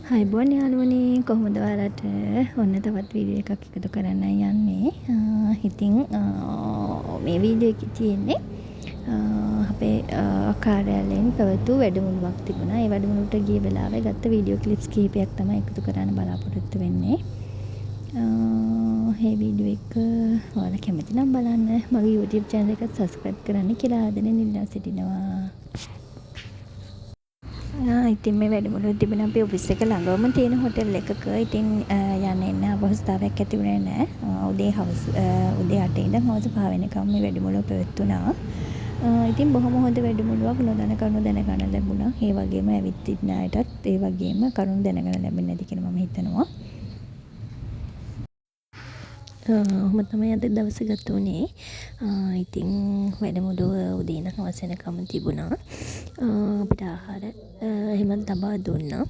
හයිබෝන් යාළුවනේ කොහොමද ඔයාලට ඔන්න තවත් වීඩියෝ එකක් එකතු කරන්න යන්නේ. ඉතින් මේ වීඩියෝ එකේ තියෙන්නේ අපේ කාර්යාලයෙන් පැවතු වැඩමුළුවක් තිබුණා. ඒ වැඩමුළුවට ගිය වෙලාවේ ගත්ත වීඩියෝ ක්ලිප්ස් කිහිපයක් තමයි එකතු කරන්න බලාපොරොත්තු වෙන්නේ. මේ වීඩියෝ එක ඔයාලා කැමති නම් බලන්න. මගේ YouTube channel එක subscribe කරන්න කියලා ආදරෙන් ඉල්ලා සිටිනවා. ඉතින් මේ වැඩමුළුව තිබුණ අපේ ඔෆිස් එක ළඟම තියෙන හොටෙල් එකක. ඉතින් යන්න එන්න අපහසුතාවයක් ඇති වුණේ නැහැ. උදේ 8 ඉඳන් හවස 5 වෙනකම් මේ වැඩමුළුව පැවැත්වුණා. ඉතින් බොහොම හොඳ වැඩමුළුවක්. නොදන්න කරුණු දැනගන්න ලැබුණා. ඒ වගේම ඇවිත් ඉන්න අයටත් ඒ වගේම කරුණු දැනගන්න ලැබෙන්නේ නැති කියලා මම හිතනවා. ඔහොම තමයි අද දවස ගත වුණේ. ඉතින් වැඩමුළුව උදේ ඉඳන් හවස වෙනකම් තිබුණා. අපිට ආහාර එහෙමත් ලබා දුන්නා.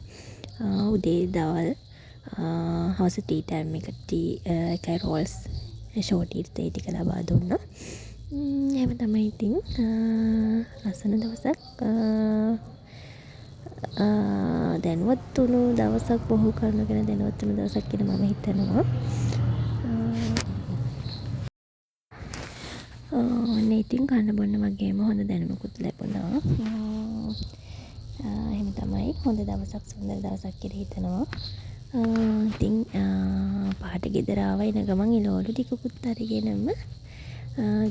උදේ දවල් හවස ටී ටයිම් එකට ටී එකයි රෝල්ස් ෂෝටීස් ඒ ටික ලබා දුන්නා. එහෙම තමයි ඉතින් ලස්සන දවසක්. දැනුවත් වුණු දවසක්, බොහෝ කරුණු ගැන දැනුවත් වුණු දවසක් කියලා මම හිතනවා. ඉතින් කන්න බොන්න වගේම හොඳ දැනුමකුත් ලැබුණා. එහෙම තමයි හොඳ දවසක්, සුන්දර දවසක් කියලා හිතනවා. ඉතින් පහට ගෙදර ආවා. එන ගමන් ඉලෝලු ටිකකුත් අරගෙනම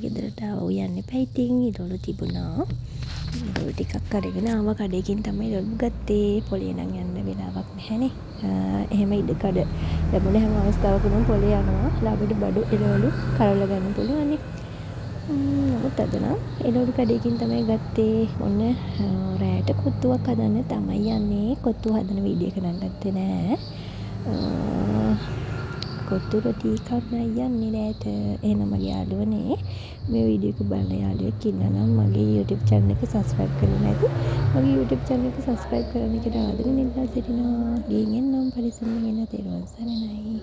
ගෙදරට ආවා. උයන්න එපා. ඉතින් ඉලෝලු තිබුණා. ඉලෝලු ටිකක් අරගෙන ආවා. කඩේකින් තමයි ඉලෝලු ගත්තේ. පොලේ නම් යන්න වෙලාවක් නැහැනේ. එහෙම ඉඩකඩ ලැබුණ හැම අවස්ථාවකම පොලේ යනවා. ලාබඩ බඩු ඉලෝලු කරවලා ගන්න පුළුවන්. නමුත් අද නම් එළවලු කඩේකින් තමයි ගත්තේ. ඔන්න රෑට කොත්තුවක් හදන්න තමයි යන්නේ. කොත්තු හදන වීඩියෝ එක නම් ගත්තේ නෑ. කොත්තු රොටි කන්නයි යන්නේ රෑට. එහෙනම් මගේ යාළුවනේ මේ වීඩියෝ එක බලන යාළුවෙක් ඉන්නවා නම් මගේ YouTube channel එක subscribe කරලා නැති මගේ YouTube channel එක subscribe කරන්න කියලා ආදරෙන් ඉල්ලා සිටිනවා. ගෙයින් එන්නම් පරිස්සමෙන් එන්න. තෙරුවන් සරණයි.